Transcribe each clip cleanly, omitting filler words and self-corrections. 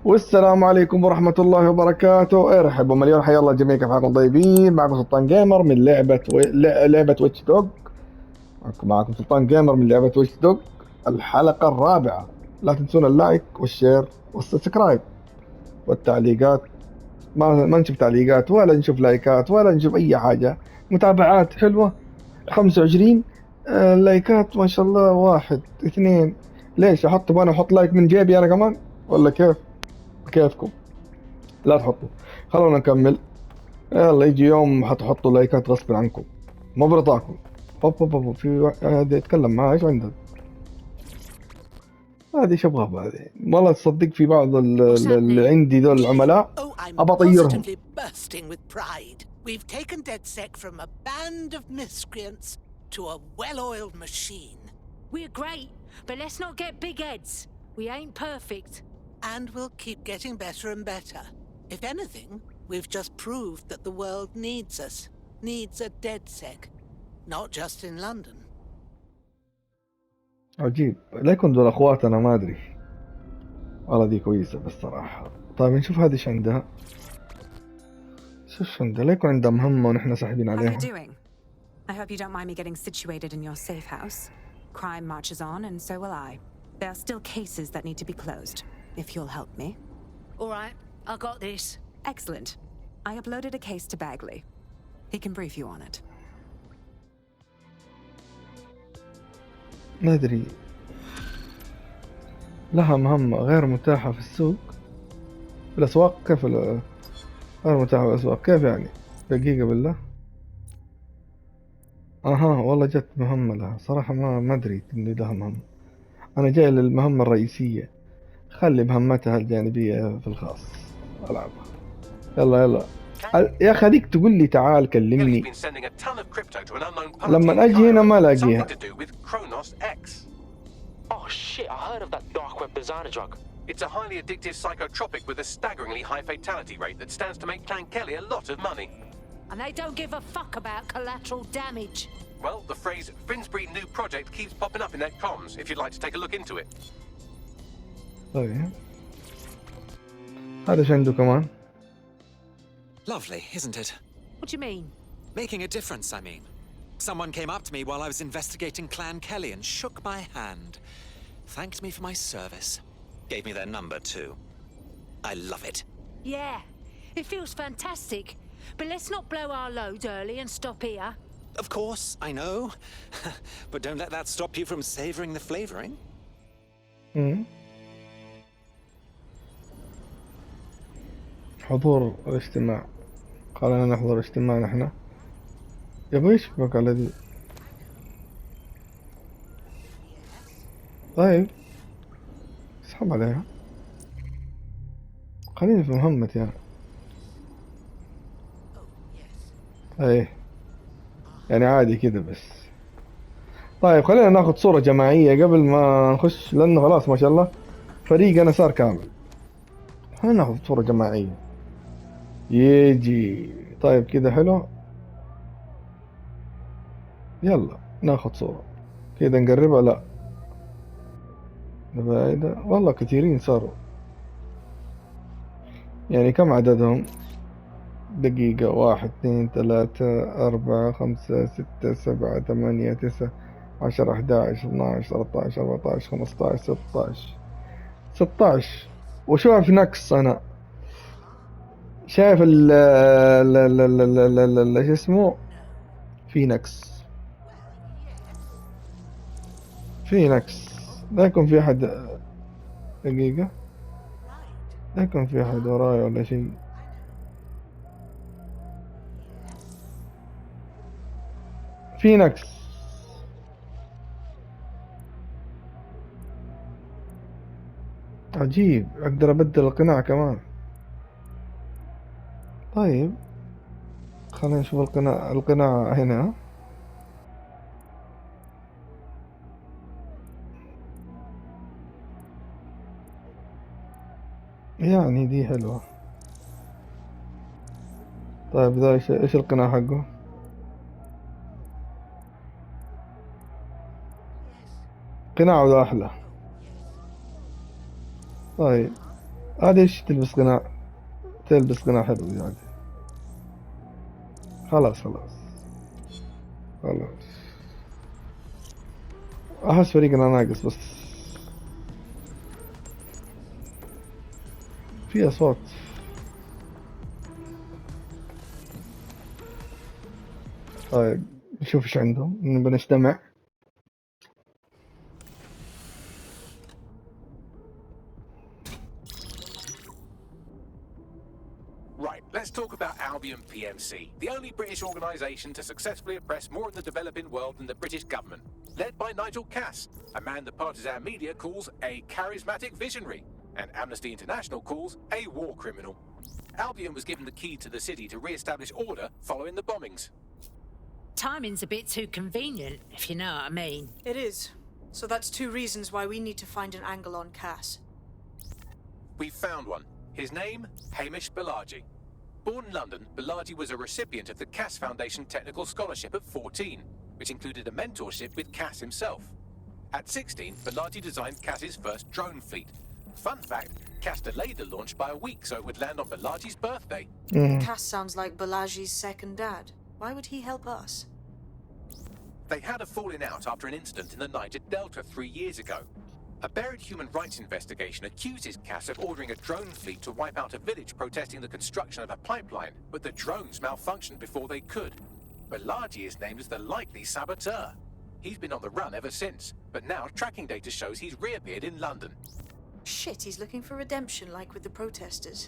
والسلام عليكم ورحمة الله وبركاته. ارحبوا مليون حيا الله جميعا، كيف حالكم؟ طيبين؟ معكم سلطان جيمر من لعبة ويتش دوج. معكم سلطان جيمر من لعبة ويتش دوج، الحلقة الرابعة. لا تنسون اللايك والشير والسبسكرايب والتعليقات. ما نشوف تعليقات ولا نشوف لايكات ولا نشوف أي حاجة. متابعات حلوة 25 لايكات ما شاء الله، واحد اثنين. ليش أنا أحط لايك من جيبي أنا كمان ولا كيف؟ كيفكم؟ لا تحطوا. خلونا نكمل. يلا يجي يوم حتحطوا لايكات غصب عنكم، ما برضاكم. هوب هوب هوب، في واحد يتكلم معاه. ايش عندك؟ هذه شباب هذه، والله تصدق في بعض What's اللي happening? عندي ذول العملاء Oh, I'm ابى اطيرهم. positively bursting with pride. We've taken DedSec from a band of miscreants to a well-oiled machine. We're great, but let's not get big heads. We ain't perfect. And we'll keep getting better and better. If anything, we've just proved that the world needs us. Needs a DedSec. Not just in London. عجيب، لا يكون دول اخوات، انا ما ادري. والله دي كويسة بس صراحة. طيب نشوف هذه ايش عندها. ايش عندها؟ لا يكون عندها مهمة ونحن ساحبين How are you عليها. doing? I hope you don't mind me getting situated in your safe house. Crime marches on, and so will I. There are still cases that need to be closed, if you'll help me. All right, I got this. Excellent. I uploaded a case to Bagley. He can brief you on it. ما ادري، لها مهمة غير متاحة في السوق، في الاسواق. كيف غير متاحة في الاسواق؟ كيف يعني؟ دقيقة بالله. اها والله جت مهمة لها صراحة، ما ادري اني لها مهمة. انا جاي للمهمة الرئيسية، خلي مهمتها الجانبية في الخاص العبها. يلا يلا يا اخي، هذيك تقول لي تعال كلمني، لما اجي هنا ما الاقيها. Oh shit, I heard of that dark web designer drug. It's a highly addictive psychotropic with a staggeringly high fatality rate that stands to make Clan Kelly a lot of money. And they don't give a fuck about collateral damage. Well, the phrase Finsbury new project keeps popping up in their comms, if you'd like to take a look into it. طيب هذا ايش عنده كمان؟ Lovely, isn't it? What do you mean? Making a difference, I mean. Someone came up to me while I was investigating Clan Kelly and shook my hand. Thanked me for my service. Gave me their number, too. I love it. Yeah, it feels fantastic. But let's not blow our load early and stop here. Of course, I know. But don't let that stop you from savoring the flavoring. حضور الاجتماع، خلينا نحضر اجتماع نحن. يبغى يشبك على ذي. طيب اسحب عليها، خليني في مهمتي انا. ايه يعني عادي كذا بس. طيب خلينا ناخذ صورة جماعية قبل ما نخش، لانه خلاص ما شاء الله فريقنا صار كامل. خلينا ناخذ صورة جماعية يجي. طيب كذا حلو. يلا ناخذ صورة كذا، نقربها. لا نبعدها، والله كثيرين صاروا. يعني كم عددهم؟ دقيقة، 1 2 3 4 5 6 7 8 9 10 11 12 13 14 15 16. وشوف نقص، أنا شايف ال شو اسمه، في نقص، في نقص. لا يكون في أحد. دقيقة، لا يكون في أحد وراي ولا شيء. في نقص. عجيب، أقدر أبدل القناع كمان. طيب خلينا نشوف القناع هنا. يعني دي حلوة. طيب ذا ايش القناع حقه؟ قناعه ذا أحلى. طيب هذه ايش تلبس قناع؟ تلبس قناع حلو يعني. خلاص خلاص خلاص. احس فريقنا ناقص بس. في اصوات. طيب نشوف ايش عندهم، نبي نجتمع. Right, let's talk about Albion PMC, the only British organisation to successfully oppress more of the developing world than the British government. Led by Nigel Cass, a man the partisan media calls a charismatic visionary, and Amnesty International calls a war criminal. Albion was given the key to the city to re-establish order following the bombings. Timing's a bit too convenient, if you know what I mean. It is. So that's 2 reasons why we need to find an angle on Cass. We've found one. His name, Hamish Balaji. Born in London, Balaji was a recipient of the Cass Foundation Technical Scholarship at 14, which included a mentorship with Cass himself. At 16, Balaji designed Cass's first drone fleet. Fun fact, Cass delayed the launch by a week so it would land on Balaji's birthday. Cass sounds like Balaji's second dad. Why would he help us? They had a falling out after an incident in the Niger Delta 3 years ago. A buried human rights investigation accuses Cass of ordering a drone fleet to wipe out a village protesting the construction of a pipeline, but the drones malfunctioned before they could. Balaji is named as the likely saboteur. He's been on the run ever since, but now tracking data shows he's reappeared in London. Shit, he's looking for redemption like with the protesters.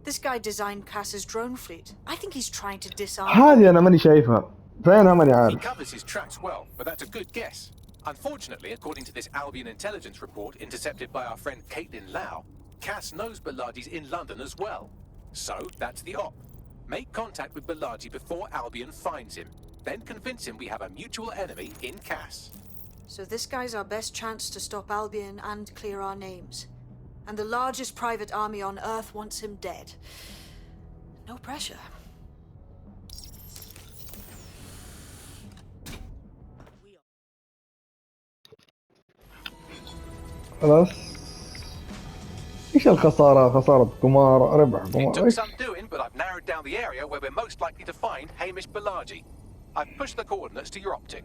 This guy designed Cass's drone fleet. I think he's trying to disarm... هذه انا ماني شايفها. فينها ماني He عارف. covers his tracks well, but that's a good guess. Unfortunately, according to this Albion intelligence report intercepted by our friend Caitlin Lau, Cass knows Balaji's in London as well. So, that's the op. Make contact with Balaji before Albion finds him. Then convince him we have a mutual enemy in Cass. So this guy's our best chance to stop Albion and clear our names. And the largest private army on Earth wants him dead. No pressure. خلاص. ايش الخسارة؟ خسارة قمار، ربح It قمار. took ايش؟ some doing, but I've narrowed down the area where we're most likely to find Hamish Balaji. I've pushed the coordinates to your optic.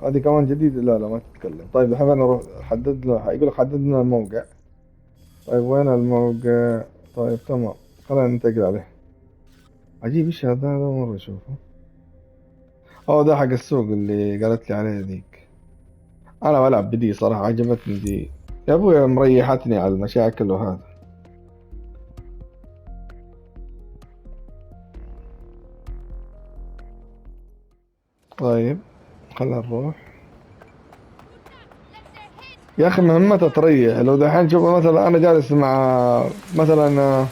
هذه كمان جديدة. لا لا ما تتكلم. طيب الحين نروح حدد له، يقول لك حدد لنا الموقع. طيب وين الموقع؟ طيب تمام، خلينا ننتقل عليه. عجيب ايش هذا مرة اشوفه. ده حق السوق اللي قالت لي عليه ذيك. انا بلعب بدي صراحة، عجبتني دي يا ابوي، مريحتني على المشاكل وهذا. طيب خلنا نروح يا اخي. مهمته تريح. لو دحين شوف مثلا انا جالس مع مثلا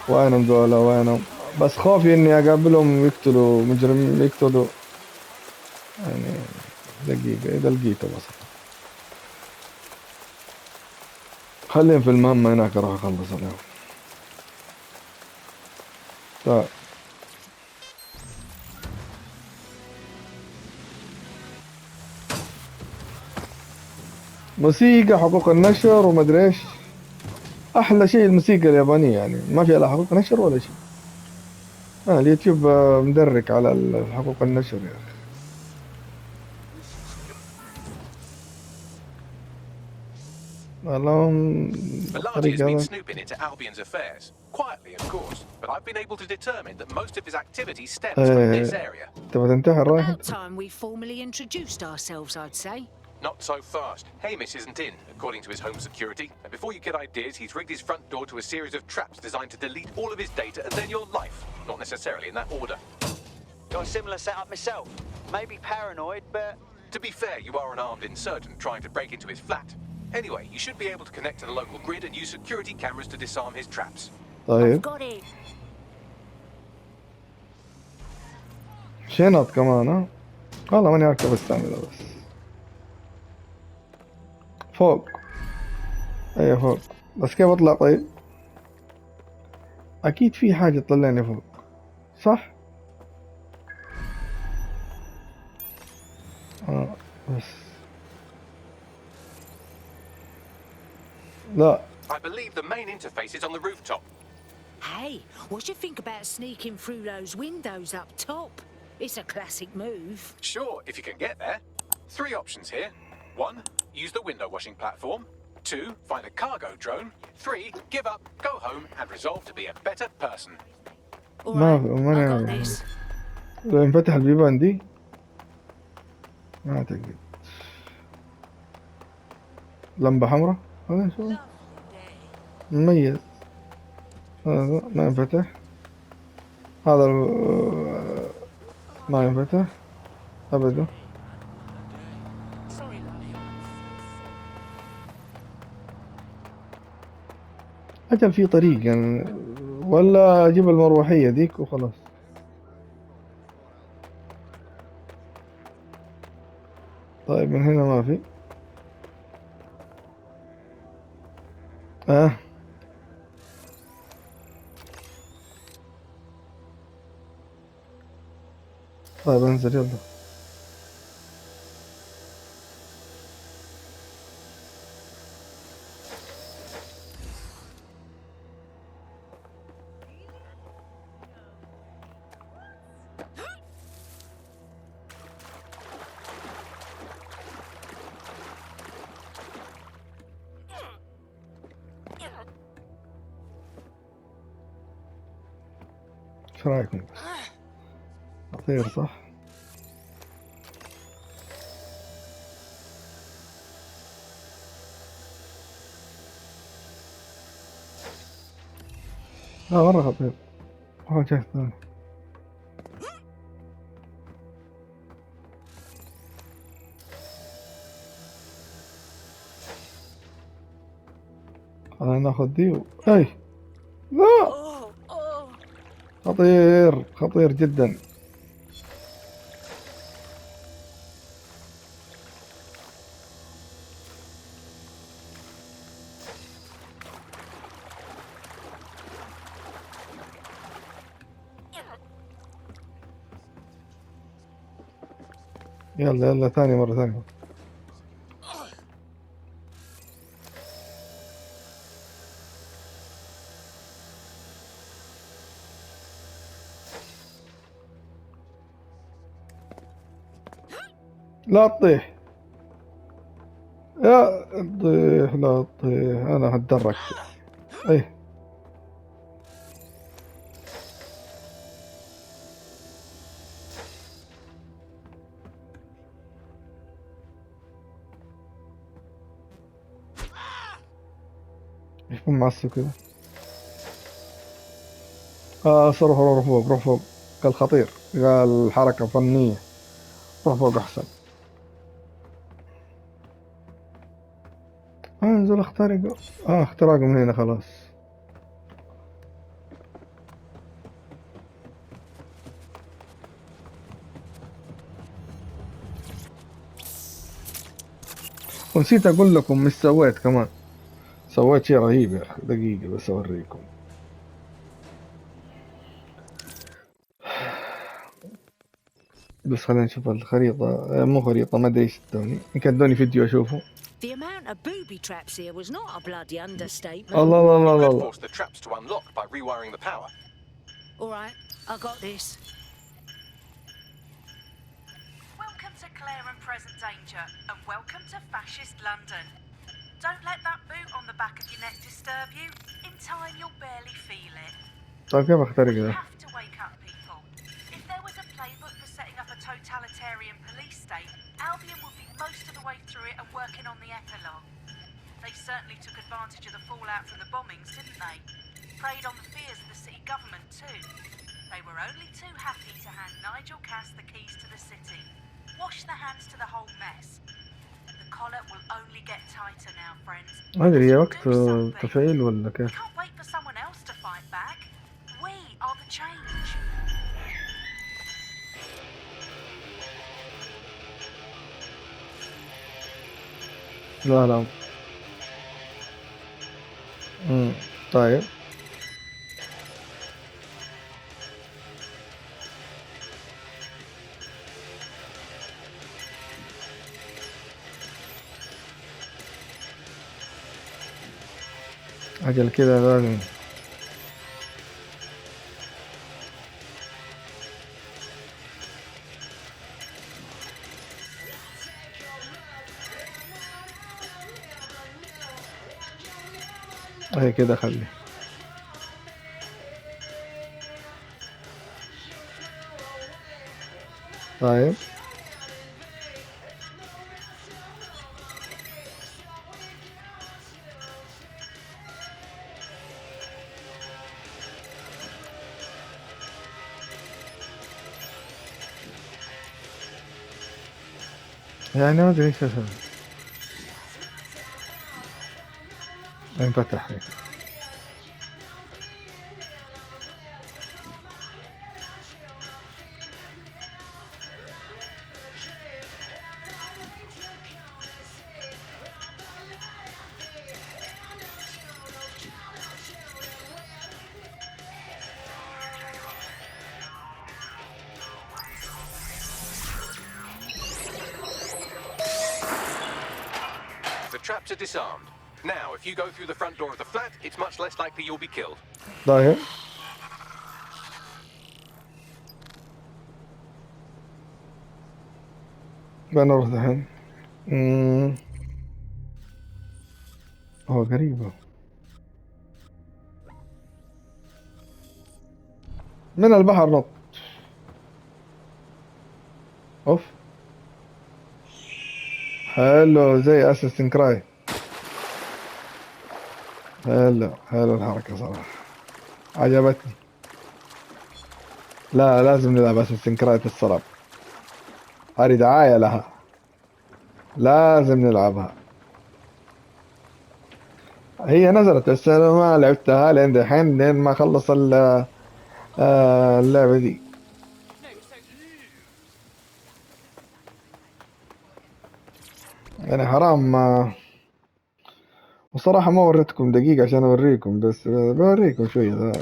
وينهم ذولا وينهم، بس خوفي اني اقابلهم يقتلوا مجرمين، يقتلوا يعني. دقيقة اذا لقيته بس خليهم في المهمة هناك، اروح اخلص عليهم. طيب موسيقى، حقوق النشر ومدري ايش. احلى شيء الموسيقى اليابانية، يعني ما فيها لا حقوق نشر ولا شيء. اليوتيوب مدرك على حقوق النشر يا اخي. Balaji has been snooping into Albion's affairs, quietly of course, but I've been able to determine that most of his activity stems from this area. تبغى تنتحر رايح؟ About time we formally introduced ourselves, I'd say. Not so fast. Hamish isn't in, according to his home security. And before you get ideas, he's rigged his front door to a series of traps designed to delete all of his data and then your life. Not necessarily in that order. Got a similar setup myself. Maybe paranoid, but... To be fair, you are an armed insurgent trying to break into his flat. Anyway, you should be able to connect to the local grid and use security cameras to disarm his traps. طيب Got it. شنط كمان. والله ماني عارف كيف استعملها بس. فوق. ايه فوق. بس كيف اطلع طيب؟ اكيد في حاجة تطلعني فوق، صح؟ بس لا. I believe the main interface is on the rooftop. Hey, what do you think about sneaking through those windows up top? It's a classic move. Sure, if you can get there. 3 options here. 1, use the window washing platform. 2, find a cargo drone. 3, give up, go home, and resolve to be a better person. All ما right, ما I got أنا this. لو انفتح البيبان دي ما اعتقد. لمبة حمراء هذا شو مميز. هذا ما ينفتح. هذا ما ينفتح ابدا. اجل في طريق يعني، ولا اجيب المروحية ذيك وخلاص. طيب من هنا ما في. طيب انزل يلا. ايش رايكم؟ خطير صح؟ لا مرة خطير. حاجة ثانية. خلينا ناخذ دي اي لا. خطير خطير جدا. يلا يلا ثاني مرة ثانية. لا تطيح يا تطيح، لا تطيح. انا هتدرك. اي ايش مو معصب كذا. صرف روح فوق روح فوق. قال خطير، قال حركة فنية. روح فوق احسن. انزل اخترق. اختراق من هنا خلاص. ونسيت اقول لكم مش سويت كمان. سويت شيء رهيب يا اخي، دقيقة بس اوريكم. بس خلينا نشوف الخريطة. مو خريطة، ما ادري ايش ادوني. يمكن ادوني فيديو اشوفه. The amount of booby traps here was not a bloody understatement. الله الله الله You could الله. force the traps to unlock by rewiring the power. All right, I got this. Welcome to clear and present danger, and welcome to fascist London. Don't let that boot on the back of your neck disturb you. In time, you'll barely feel it. طيب كيف اخترق We ذا؟ have to wake up people. If there was a playbook for setting up a totalitarian police state, Albion would be most of the way through it and working on the epilogue. They certainly took advantage of the fallout from the bombings, didn't they? Preyed on the fears of the city government too. They were only too happy to hand Nigel Cass the keys to the city. Wash their hands to the whole mess. The collar will only get tighter now, friends. ما ادري يا Do وقت something. تفعيل ولا We كيف؟ can't wait for someone else to fight back. We are the change. لا لا طيب أجل كده لازم. هي كده خلي. طيب يعني ما ادري ايش اسوي. انفتح هيك. The traps are disarmed. Now, if you go through the front door of the flat, it's much less likely you'll be killed. طيب بنروح دحين. غريبة. من البحر نط. اوف حلو زي اسيستن كراي. حلو الحركة صراحة عجبتني. لا لازم نلعب اسيستن كراي في الصلب. هذه دعاية لها. لازم نلعبها. هي نزلت بس انا ما لعبتها لين دحين لين ما اخلص اللعبة دي. يعني حرام وصراحة ما وريتكم دقيقة عشان اوريكم بس بوريكم شوية.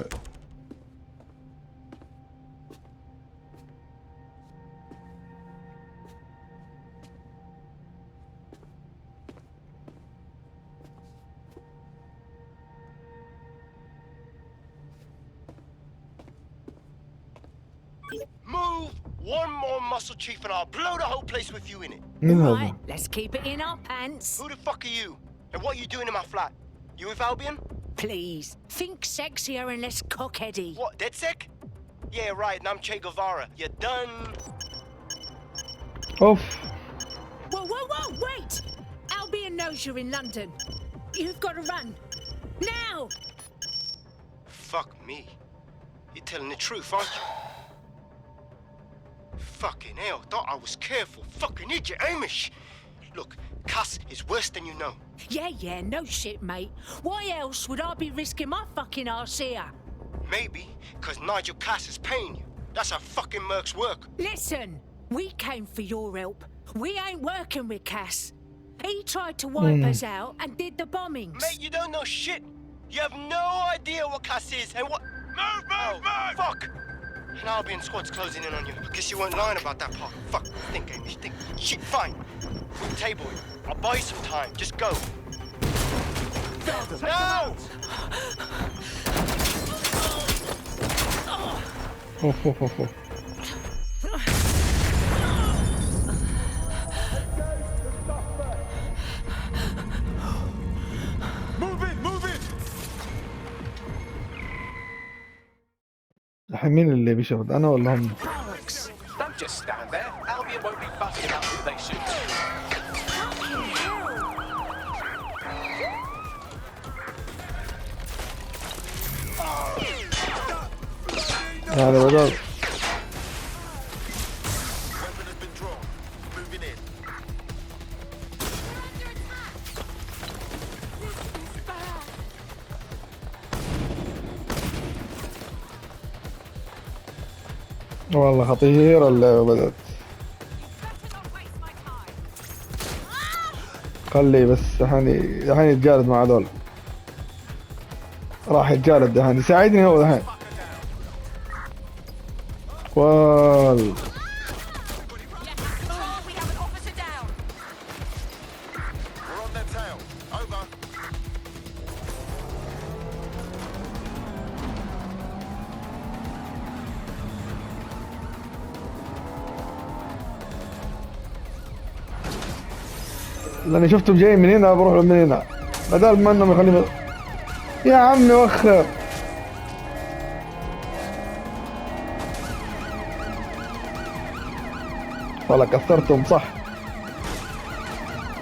Move one more muscle, Chief, and I'll blow the whole place with you in it. Right, let's keep it in our pants. Who the fuck are you? And what are you doing in my flat? You with Albion? Please, think sexier and less cockheady. What, dead sick? Yeah, right, and I'm Che Guevara. You done? اوف Whoa, wait! Albion knows you're in London. You've got to run. Now! Fuck me. You're telling the truth, aren't you? Fucking hell, thought I was careful. Fucking idiot, Amish. Look, Cass is worse than you know. Yeah, no shit, mate. Why else would I be risking my fucking arse here? Maybe, because Nigel Cass is paying you. That's how fucking mercs work. Listen, we came for your help. We ain't working with Cass. He tried to wipe us out and did the bombings. Mate, you don't know shit. You have no idea what Cass is and what... Move! Fuck! An Albion squad's closing in on you. I guess you weren't lying about that part. Fuck, think, Amish, think. Shit, fine. We'll table it. I'll buy you some time. Just go. No! اوف الحين مين اللي بيشرد انا ولا هم؟ Don't just stand there. Albion won't be fussing about who they shoot. هذا بدل والله خطيرة اللعبة بدأت. خلي بس الحين يتجالد مع هذول. راح يتجالد دحين يساعدني هو دحين. وال لاني شفتهم جايين من هنا بروح من هنا بدل ما انهم يخليني يا عمي وخر. والله كثرتهم صح.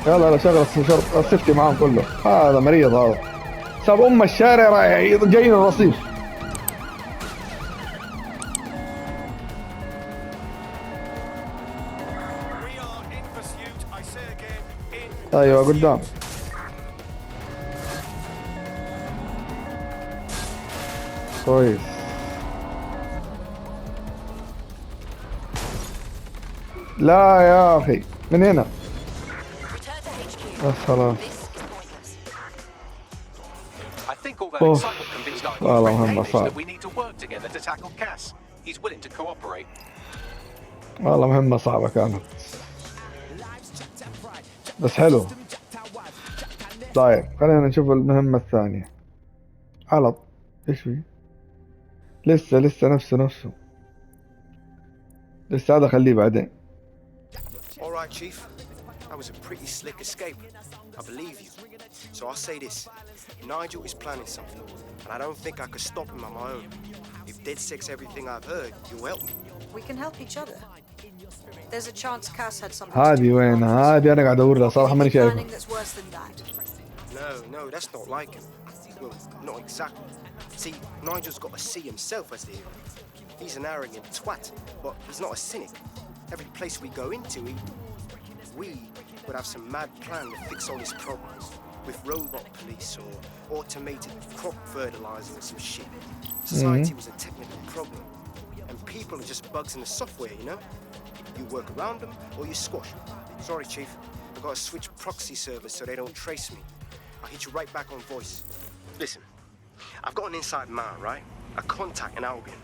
يلا لا شغل السفتي معاهم كله. هذا مريض هذا ساب الشارع رايح جايين الرصيف. ايوه قدام. كويس. لا يا اخي من هنا بس خلاص. والله مهمة صعبة. والله مهمة صعبة كانت بس حلو. طيب خلينا نشوف المهمة الثانية. علط ايش في؟ لسه نفسه لسه هذا خليه بعدين. All right, Chief. That was a pretty slick escape. I believe you. So I'll say this. Nigel is planning something, and I don't think I could stop him on my own. If DeadSec's everything I've heard, you'll help me. We can help each other. There's a chance Cass had something. هذه وينها؟ هذه أنا قاعد أدور لها صراحة ماني شايفها. No, that's not like him. Well, not exactly. See, Nigel's got to see himself as the hero. He's an arrogant twat, but he's not a cynic. Every place we go into, we would have some mad plan to fix all his problems. With robot police or automated crop fertilizer or some shit. Society was a technical problem. And people are just bugs in the software, you know? You work around them or you squash them. Sorry, Chief. I've got to switch proxy servers so they don't trace me. I'll hit you right back on voice. Listen, I've got an inside man, right? A contact in Albion.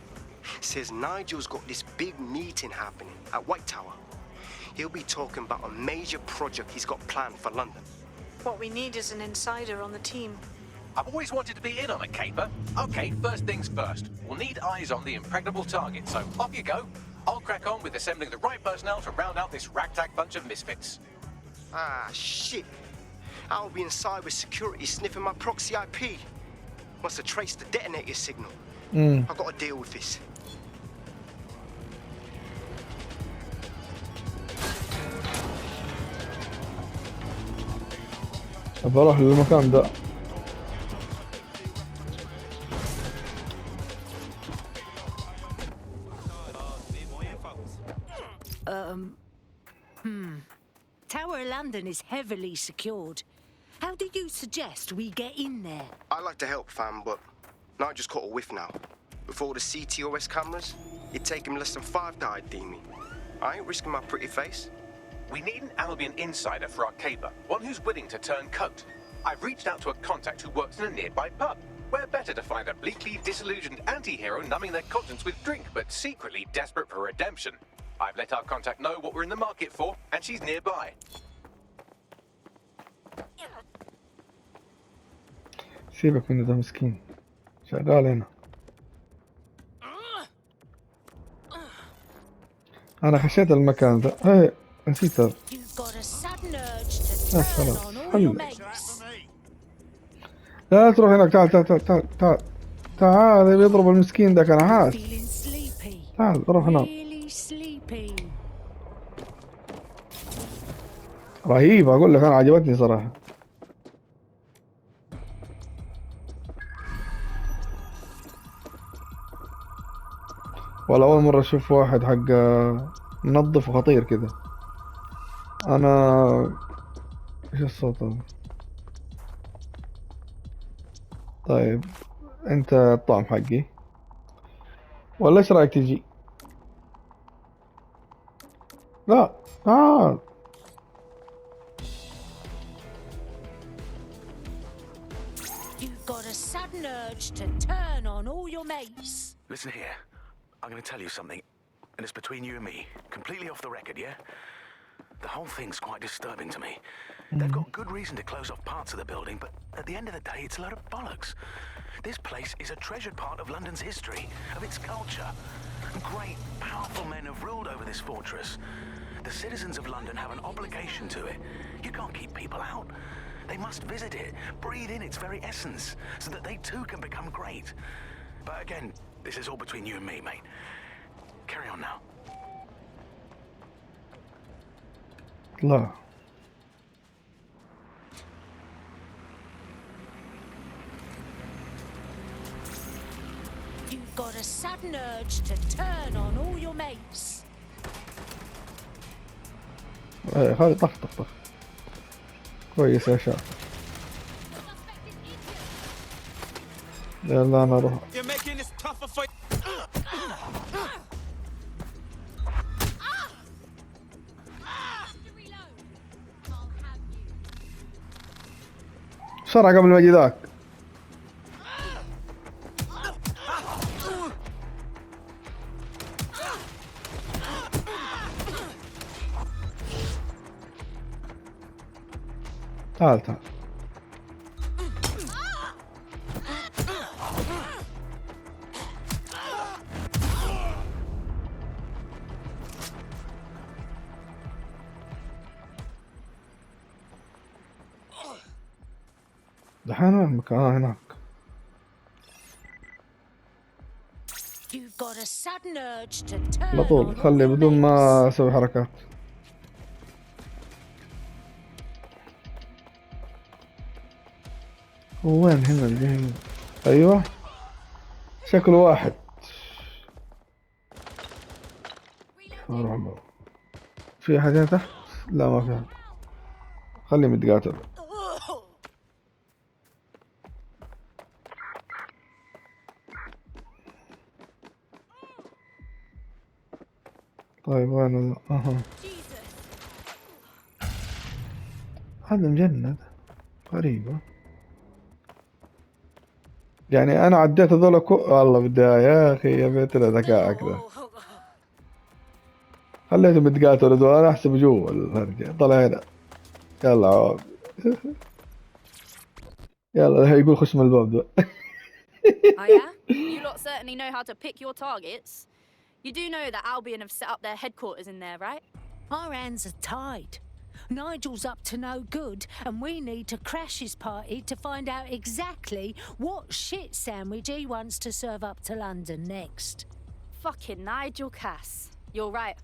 Says Nigel's got this big meeting happening at White Tower. He'll be talking about a major project he's got planned for London. What we need is an insider on the team. I've always wanted to be in on a caper. Okay, first things first. We'll need eyes on the impregnable target, so off you go. I'll crack on with assembling the right personnel to round out this ragtag bunch of misfits. Ah, shit. Albion cyber security sniffing my proxy IP. Must have traced the detonator signal. I've got to deal with this. بروح للمكان ده. Tower London is heavily secured. How do you suggest we get in there? I'd like to help, fam, but Nigel's caught a whiff now. With all the CTOS cameras, it'd take him less than 5 to ID me. I ain't risking my pretty face. We need an Albion insider for our caper, one who's willing to turn coat. I've reached out to a contact who works in a nearby pub. Where better to find a bleakly disillusioned anti-hero numbing their conscience with drink, but secretly desperate for redemption. I've let our contact know what we're in the market for, and she's nearby. سيبك من ده مسكين شغال هنا. أنا خشيت المكان ده. هاي نسيت هذا. خلاص حل. لا تروح هناك. تعال يبي يضرب المسكين ده كان عاد. تعال روح هناك. رهيب أقول لك أنا عجبتني صراحة. والله أول مرة أشوف واحد حق منظف وخطير كذا. أنا إيش الصوت هذا؟ طيب أنت الطعم حقي ولا إيش رأيك تجي؟ لا تعال. You've got a sudden urge to turn on all your mates. Listen here. I'm going to tell you something, and it's between you and me. Completely off the record, yeah? The whole thing's quite disturbing to me. They've got good reason to close off parts of the building, but at the end of the day, it's a load of bollocks. This place is a treasured part of London's history, of its culture. Great, powerful men have ruled over this fortress. The citizens of London have an obligation to it. You can't keep people out. They must visit it, breathe in its very essence, so that they too can become great. But again, this is all between you and me, mate. Carry on now. لا You've got a sudden urge to turn on all your mates. خلي طخ طخ طخ. كويس يا شاطر. يلا انا اروح. بسرعة قبل ما يجي ذاك. تعال تعال. دحين وين المكان؟ هناك. You've got a sudden urge to turn على طول on خلي all your بدون mates. ما اسوي حركات. وين هنا اللي ايوه شكله واحد. في احد هنا تحت؟ لا ما في احد. خليهم يتقاتلوا. طيب وين اها هذا مجند غريبة. يعني انا عديت هذول والله بداية يا اخي يا بيت ذكائك ذا. خليتهم يتقاتلوا هذول انا احسب جوا الهرجة. طلع هنا يلا عوض. يلا يقول خش من الباب ذا. Oh yeah? You lot certainly know how to pick your targets. You do know that Albion have set up their headquarters in there, right? Our hands are tied. Nigel's up to no good, and we need to crash his party to find out exactly what shit sandwich he wants to serve up to London next. Fucking Nigel Cass. You're right.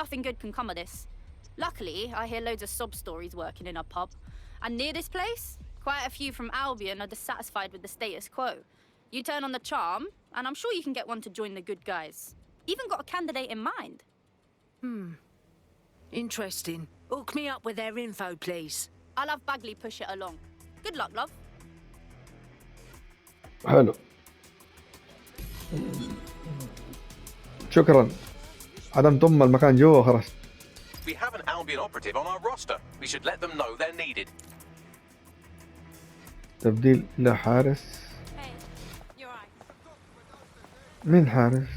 Nothing good can come of this. Luckily, I hear loads of sob stories working in a pub. And near this place, quite a few from Albion are dissatisfied with the status quo. You turn on the charm, and I'm sure you can get one to join the good guys. Even got a candidate in mind. Interesting. Hook me up with their info, please. I'll have Bagley push it along. Good luck, love. حلو. شكرا. عدم ضم المكان جوا وخرجت. We have an Albion operative on our roster. We should let them know they're needed. تبديل إلى حارس. Hey, you're right. مين حارس؟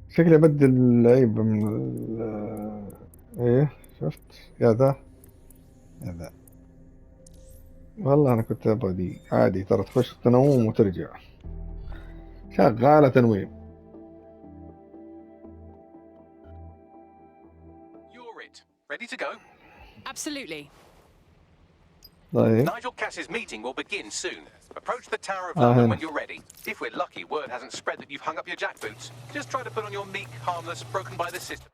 شكلي بدل اللعيبة من ايه شفت يا ذا يا ذا. والله انا كنت ابغى دي عادي ترى تخش تنوم وترجع شغالة تنويم. You're it. Ready to go? Absolutely. طيب Nigel Cass's meeting will begin soon. Approach the Tower of London when you're ready. If we're lucky, word hasn't spread that you've hung up your jackboots. Just try to put on your meek, harmless, broken by the system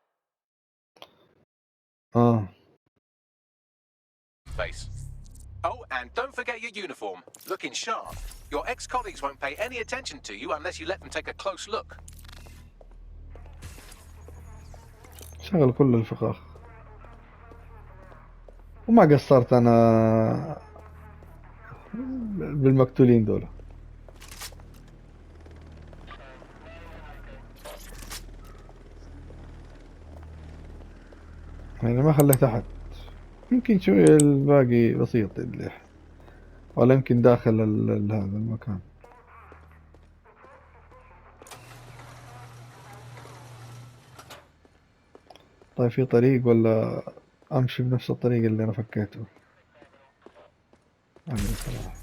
face. Oh, and don't forget your uniform. Looking sharp. Your ex-colleagues won't pay any attention to you unless you let them take a close look. شغل كل الفخاخ وما قصرت انا بالمقتولين دول. يعني ما خليته تحت. يمكن شوية الباقي بسيط اللي ولا يمكن داخل هذا المكان. طيب في طريق ولا أمشي بنفس الطريق اللي أنا فكيته؟ صراحة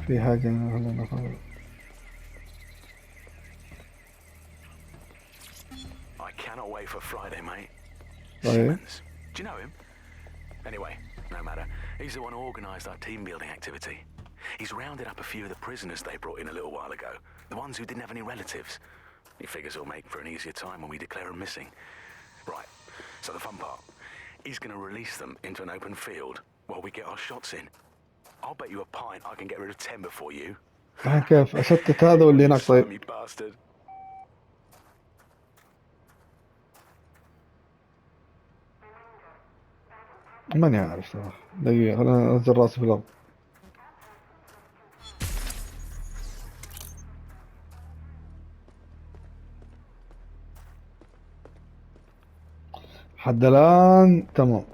في حاجة هلا ناخذ. I cannot wait for Friday, mate. طيب. Simmons. Do you know him? Anyway, no matter. He's the one who organised our team building activity. He's rounded up a few of the prisoners they brought in a little while ago. The ones who didn't have any relatives. He figures it'll make for an easier time when we declare them missing. Right, so the fun part. He's going to release them into an open field while we get our shots in. I'll bet you a pint I can get rid of 10 before you. كيف أشتت هذا واللي هناك؟ طيب. You bastard. ماني عارف صراحة. دقيقة خلينا أنزل راسي في الأرض. حد الآن تمام.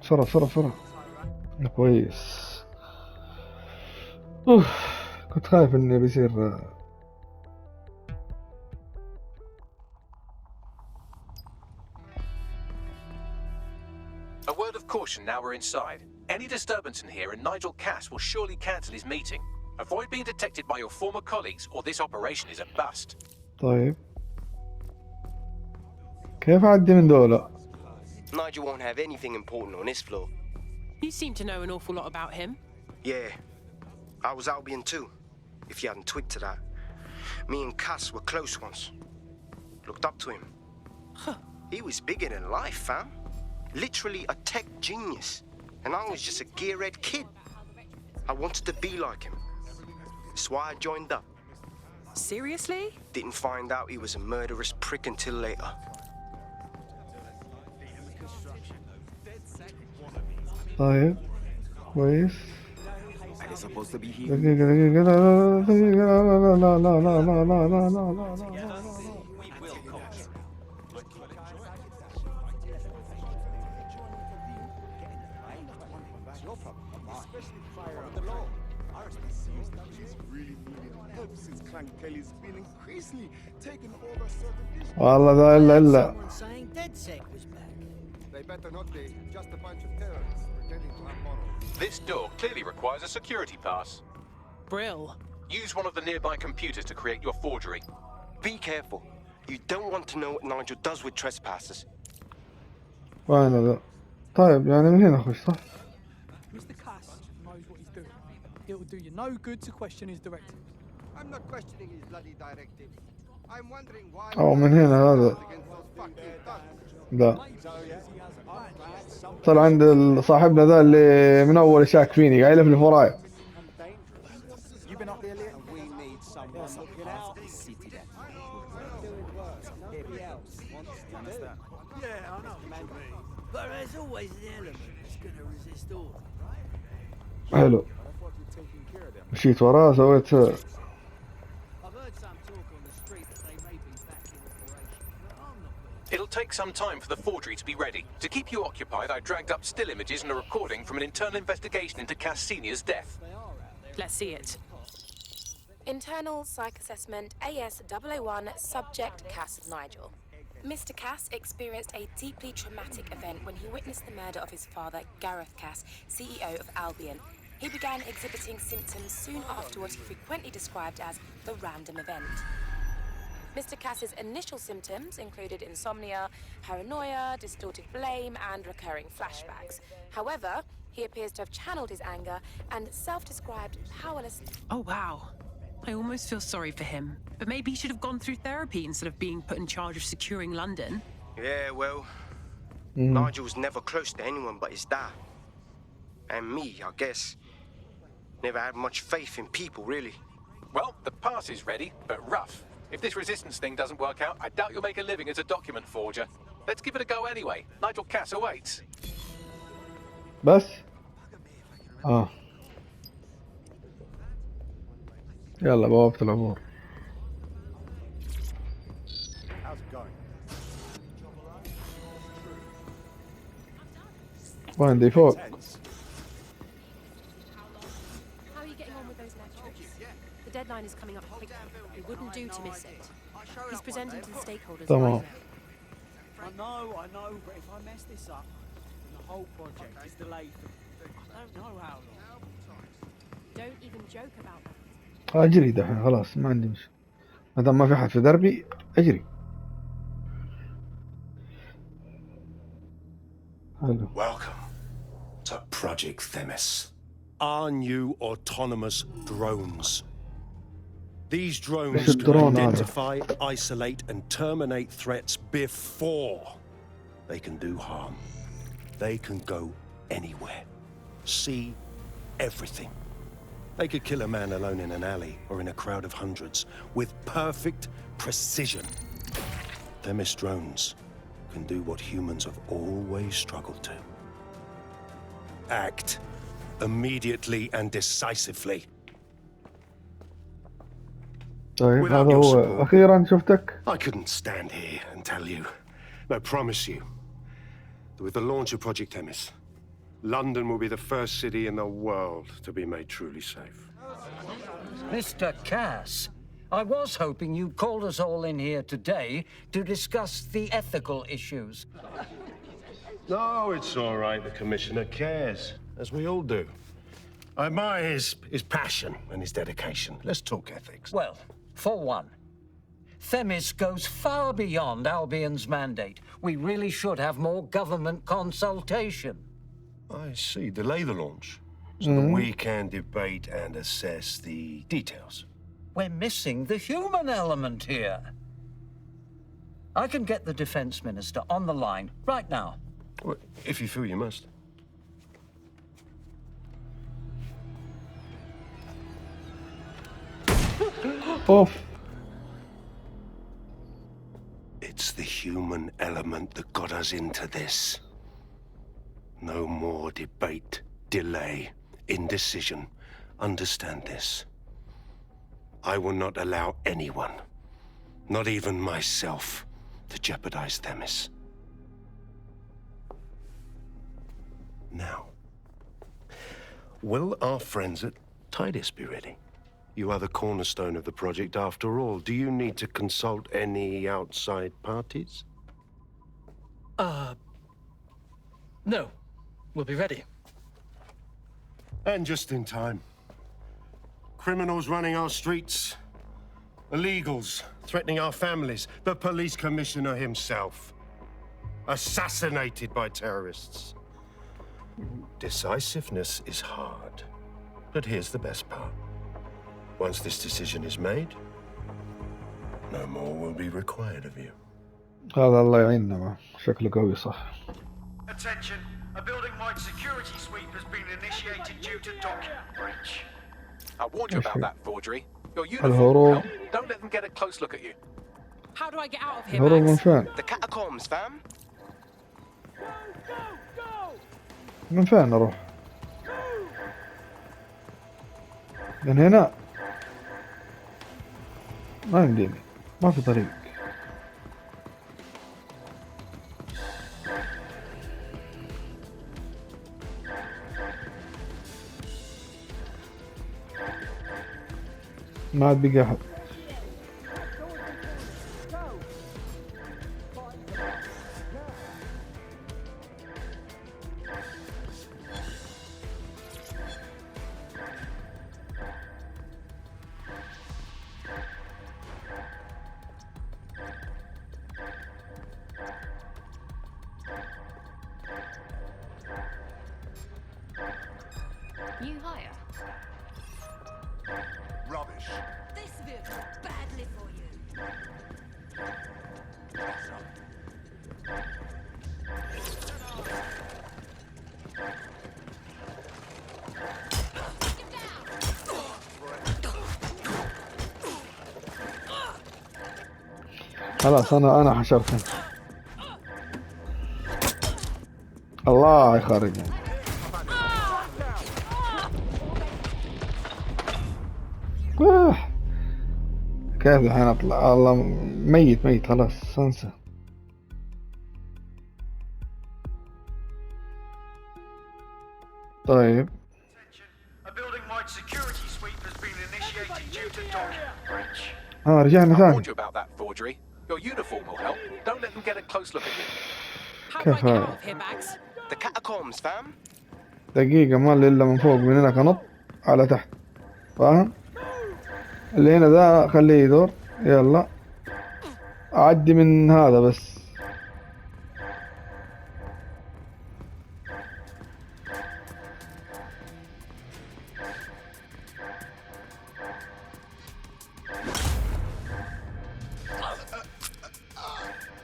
بسرعة كويس. كنت خايف إنه بيصير. A word of caution now we're inside. Any disturbance in here and Nigel Cass will surely cancel his meeting. Avoid being detected by your former colleagues or this operation is a bust. طيب كيف أعدي من دولة؟ Nigel won't have anything important on this floor. You seem to know an awful lot about him. Yeah, I was Albion too, if you hadn't twigged to that. Me and Cass were close once. Looked up to him. Huh. He was bigger than life, fam. Literally a tech genius. And I was just a gearhead kid. I wanted to be like him. That's why I joined up. Seriously? Didn't find out he was a murderous prick until later. طيب كويس. دقيقة لا. والله ذا إلا This door clearly requires a security pass. Brill. Use one of the nearby computers to create your forgery. Be careful. You don't want to know what Nigel does with trespassers. وين هذا؟ طيب يعني من هنا أخش صح؟ Mr. Cass knows what he's doing. It will do you no good to question his directive. I'm not questioning his bloody directive. I'm wondering why. أو من هنا هذا. لا. طلع عند صاحبنا ذا اللي من أول شاك فيني قاعد يلف وراي. حلو. مشيت وراه سويت. It'll take some time for the forgery to be ready. To keep you occupied, I dragged up still images and a recording from an internal investigation into Cass Senior's death. Let's see it. Internal Psych Assessment AS001 Subject Cass Nigel. Mr. Cass experienced a deeply traumatic event when he witnessed the murder of his father, Gareth Cass, CEO of Albion. He began exhibiting symptoms soon after what he frequently described as the random event. Mr. Cass's initial symptoms included insomnia, paranoia, distorted blame, and recurring flashbacks. However, he appears to have channeled his anger and self-described powerless. Oh, wow. I almost feel sorry for him. But maybe he should have gone through therapy instead of being put in charge of securing London. Yeah, well, Nigel was never close to anyone but his dad. And me, I guess. Never had much faith in people, really. Well, the pass is ready, but rough. If this resistance thing doesn't work out, I doubt you'll make a living as a document forger. Let's give it a go anyway. Nigel Cass awaits. بس يلا بوابة العبور. وين فوق؟ How are you getting on with those lectures? The deadline is coming up quickly. It wouldn't do to miss it. He's presenting to the stakeholders. تمام. I know, but if I mess this up, then the whole project is delayed for I don't know how long. Don't even joke about that. أجري دحين خلاص ما عندي مشكلة. ما دام ما في حد في دربي أجري. حلو. Welcome to Project Themis. Our new autonomous drones. These drones can identify, isolate, and terminate threats before they can do harm. They can go anywhere, see everything. They could kill a man alone in an alley or in a crowd of hundreds with perfect precision. Themis drones can do what humans have always struggled to. Act immediately and decisively. طيب هذا هو أخيرا شفتك. I couldn't stand here and tell you, no, promise you, that with the launch of Project Themis, London will be the first city in the world to be made truly safe. Mr. Cass, I was hoping you'd called us all in here today to discuss the ethical issues. No, it's all right. The Commissioner cares, as we all do. I admire his passion and his dedication. Let's talk ethics. Well, for one, Themis goes far beyond Albion's mandate. We really should have more government consultation. I see. Delay the launch so that we can debate and assess the details. We're missing the human element here. I can get the Defense Minister on the line right now. Well, if you feel you must. Off. It's the human element that got us into this. No more debate, delay, indecision. Understand this. I will not allow anyone, not even myself, to jeopardize Themis. Now, will our friends at Tidus be ready? You are the cornerstone of the project after all. Do you need to consult any outside parties? No. We'll be ready. And just in time. Criminals running our streets. Illegals threatening our families. The police commissioner himself. Assassinated by terrorists. Decisiveness is hard. But here's the best part. Once this decision is made, no more will be required of you. هذا الله يعيننا معه. شكله قوي صح. Attention, a building-wide security sweep has been initiated due to document breach. I warned you about that forgery. Your uniform, don't let them get a close look at you. How do I get out of here, الهروب من Max? فين؟ The catacombs, fam. من فين أروح؟ من هنا ما يمديني، ما في طريق. ما عاد بقى أحد. New hire. Rubbish. This vehicle خلاص انا حشرته. الله يخرج يعني. آه. كيف الحين اطلع؟ الله ميت خلاص انسى. طيب A building-wide security sweep has been initiated due to document breach. رجعنا I ثاني. warned you about that forgery. Your uniform will help. Don't let them get a close look at you. كيف هاي؟ The catacombs, fam. دقيقة ما اللي إلا من فوق، من هنا كنط على تحت، فاهم؟ اللي هنا ذا خليه يدور. يلا أعدي من هذا بس.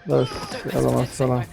بس يلا مع السلامة.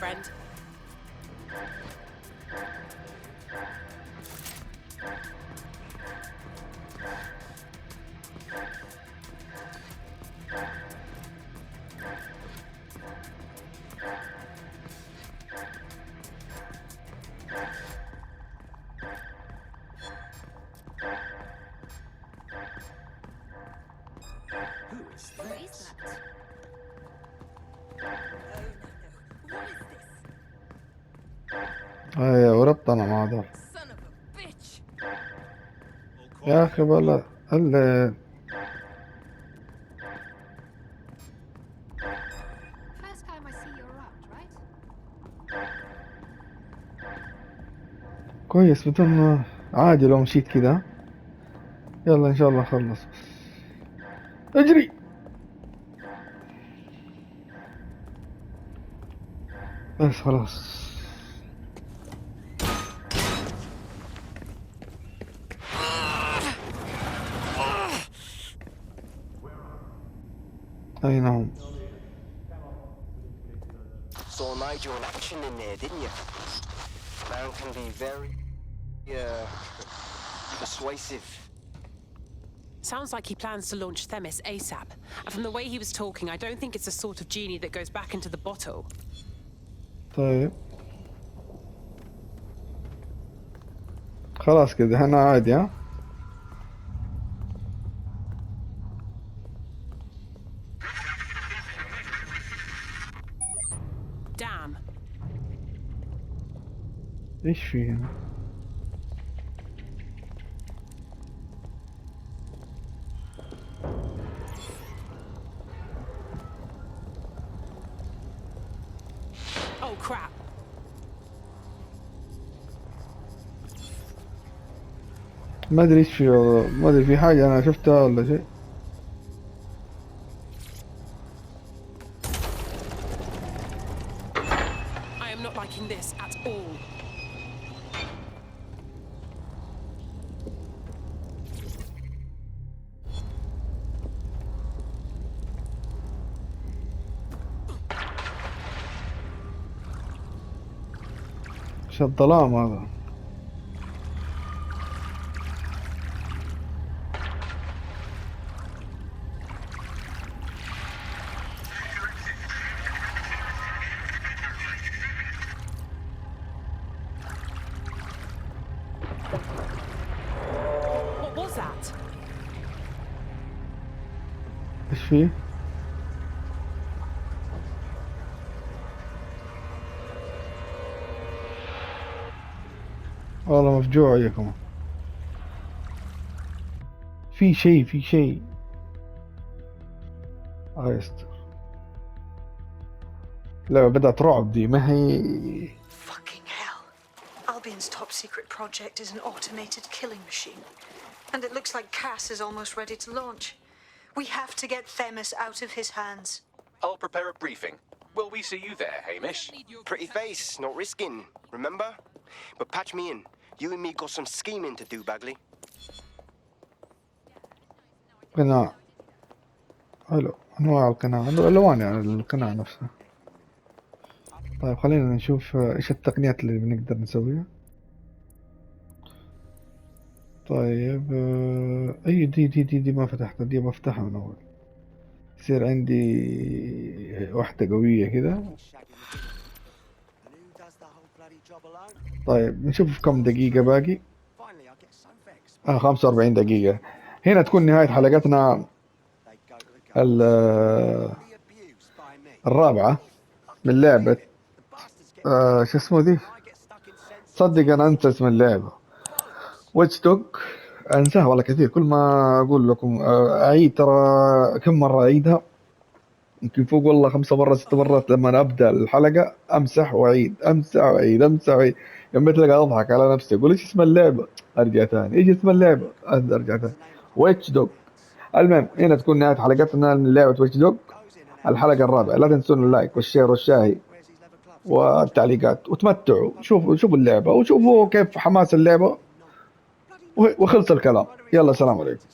وربط أنا مع هذا يا أخي والله. الليل كويس، بدون عادي لو مشيت كذا. يلا إن شاء الله خلص. اجري. بس خلاص. أي نعم. Saw Nigel in action in there, didn't you? Man can be very, persuasive. Sounds like he plans to launch Themis ASAP. And from the way he was talking, I don't think it's the sort of genie that goes back into the bottle. طيب خلاص كده احنا عادي. ها Damn. ايش في هنا؟ Oh crap. ما ادري ايش في والله. ما ادري في حاجة انا شفتها ولا شيء. I am not liking this at all. ايش الظلام هذا؟ What was that? ايش فيه؟ والله مفجوع وياكم. في شيء الله يستر. لا بدأت رعب دي، ما هي. Fucking hell. Albion's top secret project is an automated killing machine. And it looks like Cass is almost ready to launch. We have to get Themis out of his hands. I'll prepare a briefing. Will we see you there, Hamish? Pretty face, not risking, remember? But patch me in. You and me got some scheming to do, Bagley. قناع حلو. انواع القناع، الالوان يعني القناع نفسها. طيب خلينا نشوف ايش التقنيات اللي بنقدر نسويها. طيب اي دي ما فتحتها، دي بفتحها من اول. يصير عندي واحدة قوية كذا. طيب نشوف كم دقيقة باقي. 45 دقيقة. هنا تكون نهاية حلقتنا الرابعة من لعبة شو اسمه ذي، صدق انا انسى اسم اللعبة، واتش دوج. انساها والله كثير، كل ما اقول لكم اعيد، ترى كم مرة اعيدها، يمكن فوق والله 5 مرات 6 مرات. لما ابدا الحلقة امسح واعيد، امسح واعيد، امسح واعيد، لما تلقى اضحك على نفسي اقول ايش اسم اللعبة، ارجع ثاني ايش اسم اللعبة، ارجع ثاني. واتش دوج. المهم هنا تكون نهاية حلقتنا من لعبة واتش دوج الحلقة الرابعة. لا تنسون اللايك والشير والشاهي والتعليقات، وتمتعوا، شوفوا اللعبة وشوفوا كيف حماس اللعبة، وخلص الكلام. يلا سلام عليكم.